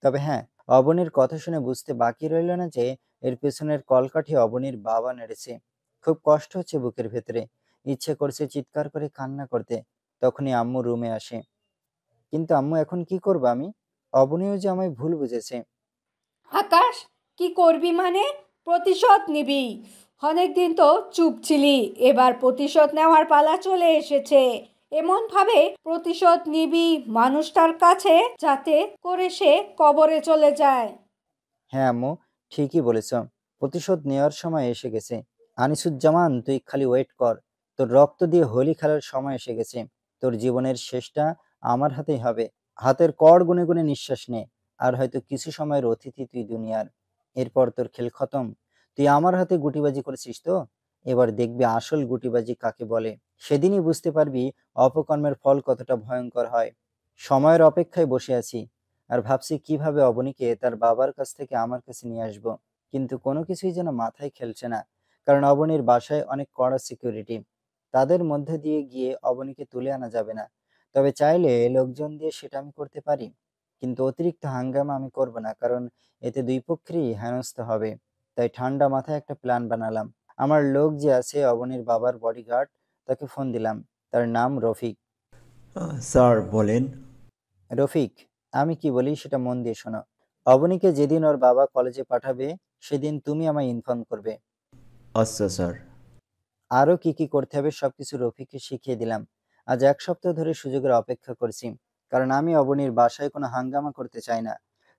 তবে হ্যাঁ, অবনীর কথা শুনে বুঝতে বাকি রইল না যে এর পেছনের কলকাঠি অবনীর বাবা নেড়েছে। খুব কষ্ট হচ্ছে বুকের ভেতরে, ইচ্ছে করছে চিৎকার করে কান্না করতে। তখনই আম্মু রুমে আসে। কিন্তু আম্মু, এখন কি করবো আমি? অবনীও যে আমায় ভুল বুঝেছে। আকাশ, কি করবি মানে? প্রতিশোধ নিবি। অনেকদিন তো চুপ ছিলি, এবার প্রতিশোধ নেওয়ার পালা চলে এসেছে। এমনভাবে প্রতিশোধ নিবি মানুষটার কাছে যাতে করে সে কবরে চলে যায়। হ্যাঁ আম্মু, ঠিকই বলেছ। প্রতিশোধ নেওয়ার সময় এসে গেছে। আনিসুজ্জামান, তুই খালি ওয়েট কর। তোর রক্ত দিয়ে হোলি খেলার সময় এসে গেছে। তোর জীবনের শেষটা আমার হাতেই হবে। হাতের কড় গুনে গুনে নিঃশ্বাস নে। আর হয়তো কিছু সময়ের অতিথি তুই দুনিয়ার। এরপর তোর খেল খতম। তুই আমার হাতে গুটিবাজি করেছিস তো? এবার দেখবি আসল গুটিবাজি কাকে বলে। সেদিনই বুঝতে পারবি অপকর্মের ফল কতটা ভয়ঙ্কর হয়। সময়ের অপেক্ষায় বসে আছি, আর ভাবছি কিভাবে অবনীকে তার বাবার কাছ থেকে আমার কাছে নিয়ে আসব। কিন্তু কোনো কিছুই যেন মাথায় খেলছে না। কারণ অবনীর বাসায় অনেক কড়া সিকিউরিটি। তাদের মধ্যে দিয়ে গিয়ে অবনীকে তুলে আনা যাবে না। তবে চাইলে লোকজন দিয়ে সেটা আমি করতে পারি। কিন্তু অতিরিক্ত হাঙ্গামা আমি করব না, কারণ এতে দুই পক্ষেরই হেনস্থা হবে। তাই ঠান্ডা মাথায় একটা প্ল্যান বানালাম। আমার লোক যে আছে অবনীর বাবার বডিগার্ড, তাকে ফোন দিলাম। তার নাম রফিক। স্যার বলেন। রফিক, আমি কি বলি সেটা মন দিয়ে শোনো। অবনীকে যেদিন ওর বাবা কলেজে পাঠাবে, সেদিন তুমি আমায় ইনফর্ম করবে। আচ্ছা স্যার। আরো কি কি করতে হবে সবকিছু রফিককে শিখিয়ে দিলাম। আজ 1 সপ্তাহ ধরে সুযোগের অপেক্ষা করছি, কারণ আমি অবনীর বাসায় কোনো হাঙ্গামা করতে চাই না।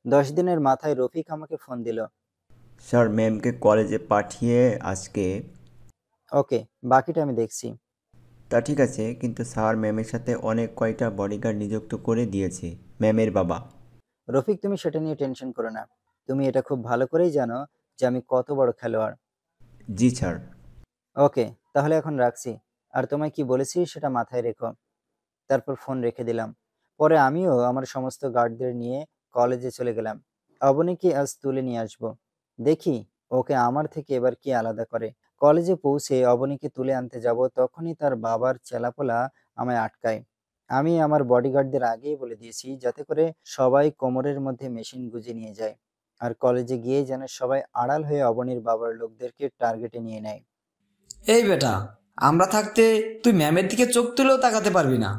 10 দিনের মাথায় রফিক আমাকে ফোন দিল। স্যার, ম্যামকে কলেজে পাঠিয়ে আজকে। ওকে, বাকিটা আমি দেখছি। তা ঠিক আছে, কিন্তু স্যার ম্যামের সাথে অনেক কয়টা বডিগার্ড নিযুক্ত করে দিয়েছে ম্যামের বাবা। রফিক, তুমি সেটা নিয়ে টেনশন করো না। তুমি এটা খুব ভালো করেই জানো যে আমি কত বড় খেলোয়াড়। জি স্যার। ওকে, তাহলে এখন রাখছি। আর তোমায় কি বলেছি সেটা মাথায় রেখো। তারপর ফোন রেখে দিলাম। পরে আমিও আমার সমস্ত গার্ডদের নিয়ে কলেজে চলে গেলাম। অবনীকে আজ তুলে নিয়ে আসবো। দেখি ওকে আমার থেকে এবার কি আলাদা করে। কলেজে পৌঁছে অবনীকে তুলে আনতে যাব, তখনই তার বাবার চেলাপোলা আমায় আটকায়। আমি আমার বডিগার্ডদের আগেই বলে দিয়েছি যাতে করে সবাই কোমরের মধ্যে মেশিন গুঁজে নিয়ে যায়। আর কলেজে গিয়ে যেন সবাই আড়াল হয়ে অবনীর বাবার লোকদেরকে টার্গেটে নিয়ে নেয়। এই বেটা, আমরা থাকতে তুই ম্যামের দিকে চোখ তুলেও তাকাতে পারবি না।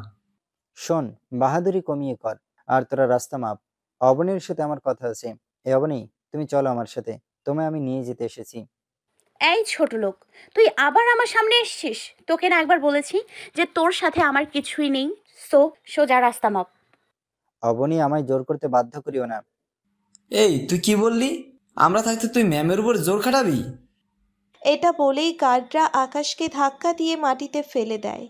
শোন, বাহাদুরি কমিয়ে কর। আর তোরা রাস্তা মাপ। অবনীর সাথে আমার কথা আছে। এ অবনী, তুমি চলো আমার সাথে। তোমায় আমি নিয়ে যেতে এসেছি। এই ছোট লোক, তুই আবার আমার সামনে এসেছিস? তোকে না একবার বলেছি যে তোর সাথে আমার কিছুই নেই। সো সোজা রাস্তা মাপ। অবনী, আমায় জোর করতে বাধ্য করিও না। এই তুই কি বললি? আমরা থাকতে তুই ম্যামের উপর জোর খাটাবি? এটা বলেই গার্ডরা আকাশকে ধাক্কা দিয়ে মাটিতে ফেলে দেয়।